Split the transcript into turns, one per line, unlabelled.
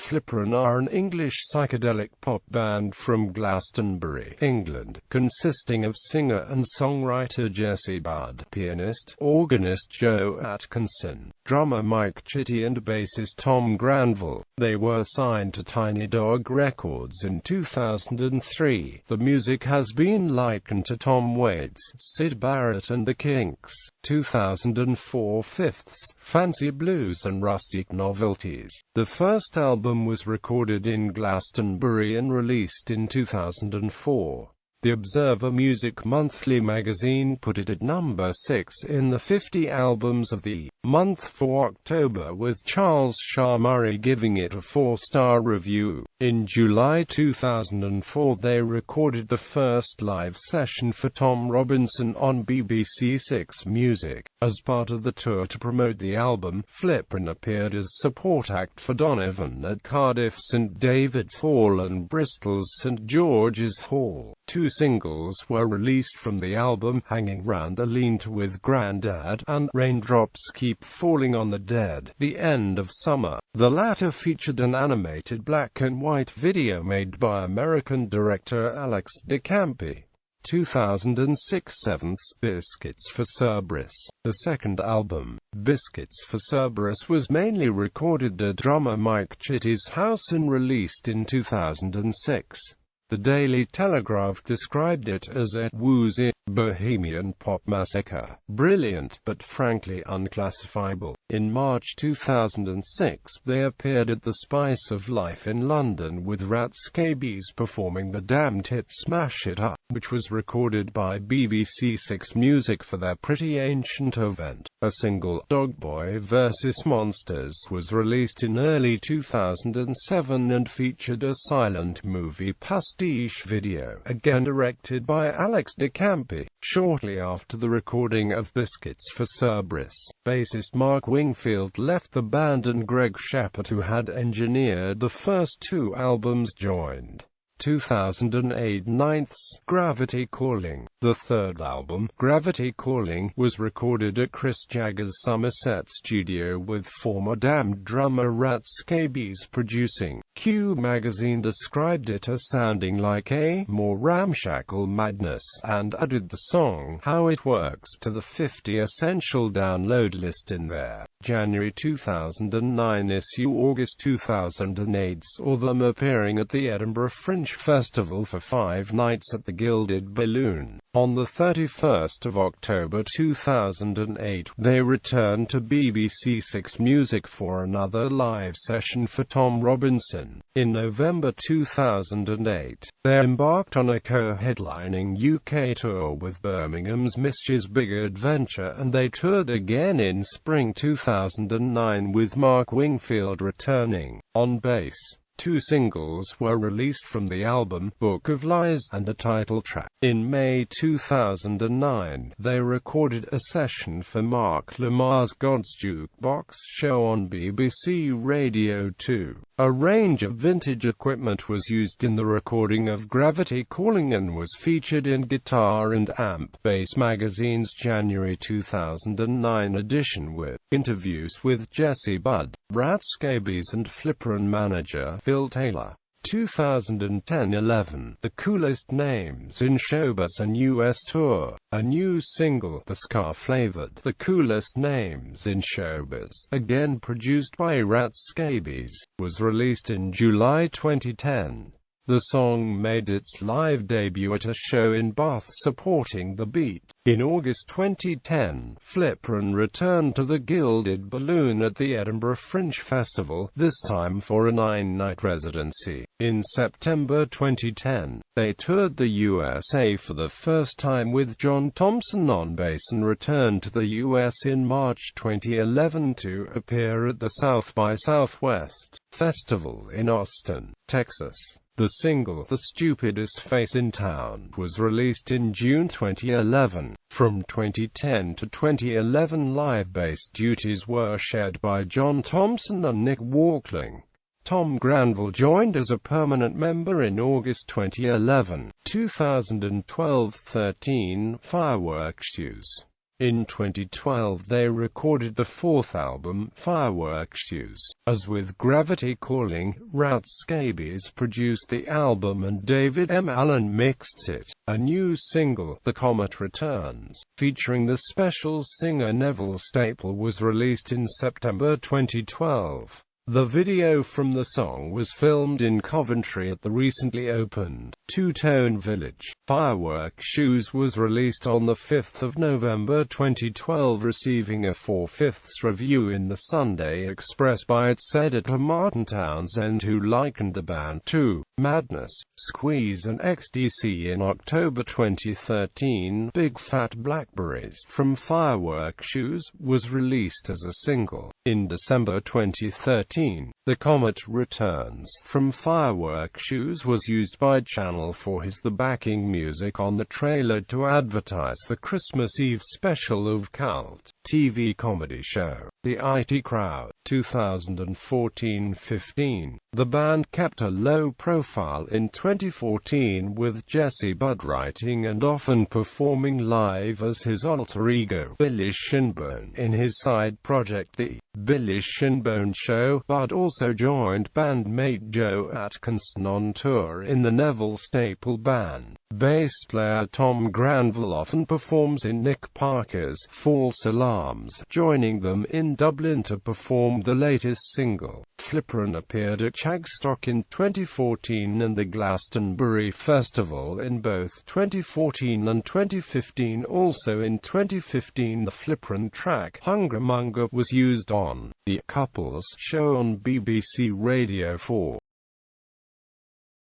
Flipron are an English psychedelic pop band from Glastonbury, England, consisting of singer and songwriter Jesse Budd, pianist, organist Joe Atkinson, drummer Mike Chitty and bassist Tom Granville. They were signed to Tiny Dog Records in 2003. The music has been likened to Tom Waits, Syd Barrett and the Kinks, 2004 Fifths, Fancy Blues and Rustic Novelties. The first album was recorded in Glastonbury and released in 2004. The Observer Music Monthly magazine put it at number 6 in the 50 albums of the month for October, with Charles Shaar Murray giving it a 4-star review. In July 2004 they recorded the first live session for Tom Robinson on BBC Six Music. As part of the tour to promote the album, Flipron appeared as support act for Donovan at Cardiff St David's Hall and Bristol's St George's Hall. 2 singles were released from the album, Hanging Round the Lean-To with Grandad and Raindrops Keep Falling on the Dead, The End of Summer. The latter featured an animated black and white video made by American director Alex de Campi. 2006 Sevenths, Biscuits for Cerberus. The second album, Biscuits for Cerberus, was mainly recorded at drummer Mike Chitty's house and released in 2006. The Daily Telegraph described it as a woozy, bohemian pop massacre, brilliant, but frankly unclassifiable. In March 2006, they appeared at the Spice of Life in London with Rat Scabies performing the damned hit Smash It Up, which was recorded by BBC Six Music for their Pretty Ancient event. A single, Dog Boy vs. Monsters, was released in early 2007 and featured a silent movie pastiche video, again directed by Alex de Campi. Shortly after the recording of Biscuits for Cerberus, bassist Mark Wingfield left the band and Greg Shepard, who had engineered the first 2 albums, joined. 2008 Ninths, Gravity Calling. The third album, Gravity Calling, was recorded at Chris Jagger's Somerset studio with former Damned drummer Rat Scabies producing. Q magazine described it as sounding like a more ramshackle madness, and added the song How It Works to the 50 Essential download list in their January 2009 issue. August 2008 saw them appearing at the Edinburgh Fringe Festival for 5 nights at the Gilded Balloon. On the 31st of October 2008, they returned to BBC Six Music for another live session for Tom Robinson. In November 2008, they embarked on a co-headlining UK tour with Birmingham's Mischi's Big Adventure, and they toured again in spring 2009 with Mark Wingfield returning. On bass, 2 singles were released from the album, Book of Lies and a title track. In May 2009, they recorded a session for Mark Lamar's God's Jukebox show on BBC Radio 2. A range of vintage equipment was used in the recording of Gravity Calling and was featured in Guitar and Amp Bass magazine's January 2009 edition, with interviews with Jesse Budd, Rat Scabies and Flipron manager Phil Taylor. 2010-11, The Coolest Names in Showbiz, a US tour. A new single, The Ska-flavored The Coolest Names in Showbiz, again produced by Rat Scabies, was released in July 2010. The song made its live debut at a show in Bath supporting The Beat. In August 2010, Flipron returned to the Gilded Balloon at the Edinburgh Fringe Festival, this time for a 9-night residency. In September 2010, they toured the USA for the first time with John Thompson on bass and returned to the US in March 2011 to appear at the South by Southwest Festival in Austin, Texas. The single, The Stupidest Face in Town, was released in June 2011. From 2010 to 2011, live bass duties were shared by John Thompson and Nick Walkling. Tom Granville joined as a permanent member in August 2011. 2012-13 Fireworks Use. In 2012 they recorded the fourth album, Firework Shoes. As with Gravity Calling, Route Scabies produced the album and David M. Allen mixed it. A new single, The Comet Returns, featuring the special singer Neville Staple, was released in September 2012. The video from the song was filmed in Coventry at the recently opened Two-Tone Village. Firework Shoes was released on the 5th of November 2012, receiving a 4/5 review in the Sunday Express by its editor Martin Townsend, who likened the band to Madness, Squeeze and XTC. In October 2013, Big Fat Blackberries from Firework Shoes was released as a single. In December 2013, The Comet Returns from Firework Shoes was used by Channel 4 as the backing music on the trailer to advertise the Christmas Eve special of cult TV comedy show, The IT Crowd, 2014-15. The band kept a low profile in 2014, with Jesse Budd writing and often performing live as his alter ego, Billy Shinbone. In his side project The Billy Shinbone Show, Budd also joined bandmate Joe Atkinson on tour in the Neville Staple Band. Bass player Tom Granville often performs in Nick Parker's False Alarms, joining them in Dublin to perform the latest single. Flipron appeared at Chagstock in 2014 and the Glastonbury Festival in both 2014 and 2015. Also in 2015, the Flipron track Hungermonger was used on The Couples Show on BBC Radio 4.